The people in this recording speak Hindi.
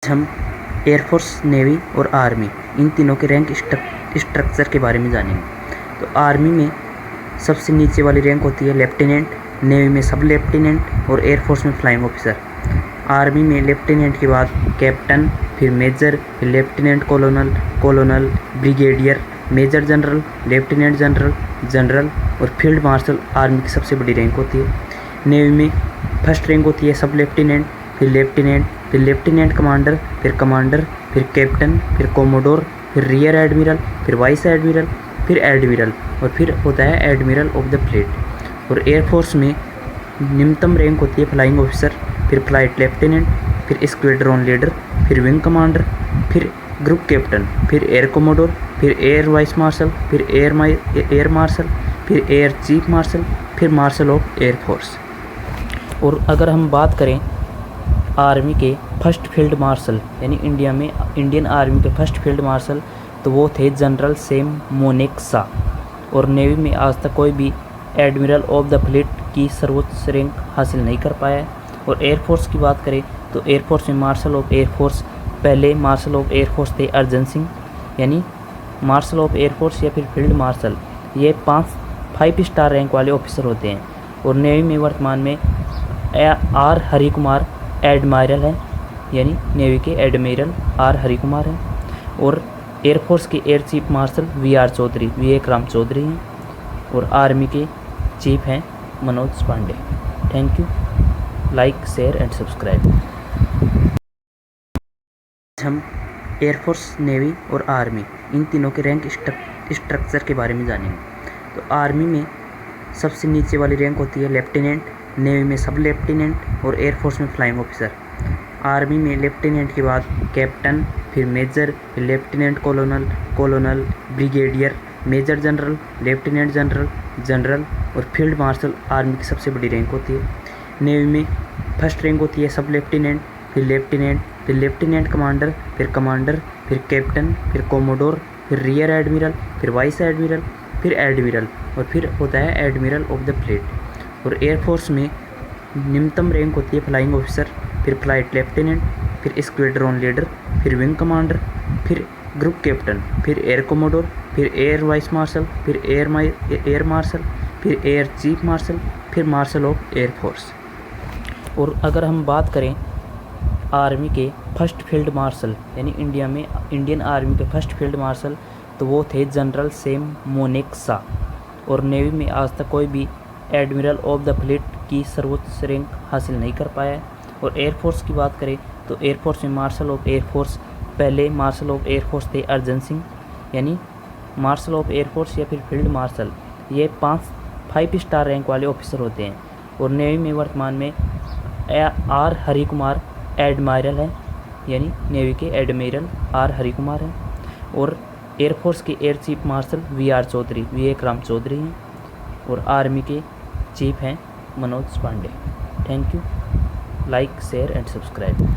हम एयरफोर्स, नेवी और आर्मी इन तीनों के रैंक स्ट्रक्चर के बारे में जानेंगे। तो आर्मी में सबसे नीचे वाली रैंक होती है लेफ्टिनेंट, नेवी में सब लेफ्टिनेंट और एयरफोर्स में फ्लाइंग ऑफिसर। आर्मी में लेफ्टिनेंट के बाद कैप्टन, फिर मेजर, फिर lieutenant colonel, brigadier, major general, lieutenant general, general और फील्ड मार्शल आर्मी की सबसे बड़ी रैंक होती है। नेवी में फर्स्ट रैंक होती है सब लेफ्टिनेंट, फिर लेफ्टिनेंट कमांडर, फिर कैप्टन, फिर कोमोडोर, फिर रियर एडमिरल, फिर वाइस एडमिरल, फिर एडमिरल और फिर होता है एडमिरल ऑफ द फ्लीट। और एयरफोर्स में निम्नतम रैंक होती है फ्लाइंग ऑफिसर, फिर फ्लाइट लेफ्टिनेंट, फिर स्क्वाड्रन लीडर, फिर विंग कमांडर, फिर ग्रुप कैप्टन, फिर एयर कोमोडोर, फिर एयर वाइस मार्शल, फिर एयर मार्शल, फिर एयर चीफ मार्शल, फिर मार्शल ऑफ एयरफोर्स। और अगर हम बात करें आर्मी के फर्स्ट फील्ड मार्शल यानी इंडियन आर्मी के फर्स्ट फील्ड मार्शल, तो वो थे जनरल सैम मोनेक्सा। और नेवी में आज तक कोई भी एडमिरल ऑफ द फ्लीट की सर्वोच्च रैंक हासिल नहीं कर पाया है। और एयरफोर्स की बात करें तो एयरफोर्स में मार्शल ऑफ एयरफोर्स, पहले मार्शल ऑफ एयरफोर्स थे अर्जन सिंह, यानी मार्शल ऑफ एयरफोर्स या फिर फील्ड मार्शल, ये 5 स्टार रैंक वाले ऑफिसर होते हैं। और नेवी में वर्तमान में आर हरि कुमार एडमायरल है, यानी नेवी के एडमिरल आर हरि कुमार हैं। और एयरफोर्स के air chief marshal V R. Chaudhary, Vivek Ram Chaudhary हैं। और आर्मी के चीफ हैं Manoj Pande. Thank you. Like, share and subscribe. हम एयरफोर्स, नेवी और आर्मी इन तीनों के रैंक स्ट्रक्चर के बारे में जानेंगे। तो आर्मी में सबसे नीचे वाली रैंक होती है लेफ्टिनेंट, नेवी में सब लेफ्टिनेंट और एयरफोर्स में फ्लाइंग ऑफिसर। आर्मी में लेफ्टिनेंट के बाद कैप्टन, फिर मेजर, फिर lieutenant colonel, brigadier, major general, lieutenant general, general और फील्ड मार्शल आर्मी की सबसे बड़ी रैंक होती है। नेवी में फर्स्ट रैंक होती है सब लेफ्टिनेंट, फिर लेफ्टिनेंट कमांडर, फिर कैप्टन, फिर कोमोडोर, फिर रियर एडमिरल, फिर वाइस एडमिरल, फिर एडमिरल और फिर होता है एडमिरल ऑफ द फ्लीट। और एयरफोर्स में निम्नतम रैंक होती है फ्लाइंग ऑफिसर, फिर फ्लाइट लेफ्टिनेंट, फिर स्क्वाड्रन लीडर, फिर विंग कमांडर, फिर ग्रुप कैप्टन, फिर एयर कोमोडोर, फिर एयर वाइस मार्शल, फिर एयर मार्शल, फिर एयर चीफ मार्शल, फिर मार्शल ऑफ एयरफोर्स। और अगर हम बात करें आर्मी के फर्स्ट फील्ड मार्शल यानी इंडियन आर्मी के फर्स्ट फील्ड मार्शल, तो वो थे जनरल सैम मोनेक्सा। और नेवी में आज तक कोई भी एडमिरल ऑफ द फ्लीट की सर्वोच्च रैंक हासिल नहीं कर पाया है। और एयरफोर्स की बात करें तो एयरफोर्स में मार्शल ऑफ एयरफोर्स, पहले मार्शल ऑफ एयरफोर्स थे अर्जन सिंह, यानी मार्शल ऑफ एयरफोर्स या फिर फील्ड मार्शल, ये 5 स्टार रैंक वाले ऑफिसर होते हैं। और नेवी में वर्तमान में आर हरि कुमार एडमायरल है, यानी नेवी के एडमिरल आर हरि कुमार हैं। और एयरफोर्स के air chief marshal V R. Chaudhary, Vivek Ram Chaudhary हैं। और आर्मी के चीफ हैं Manoj Pande. Thank you. Like, share and subscribe.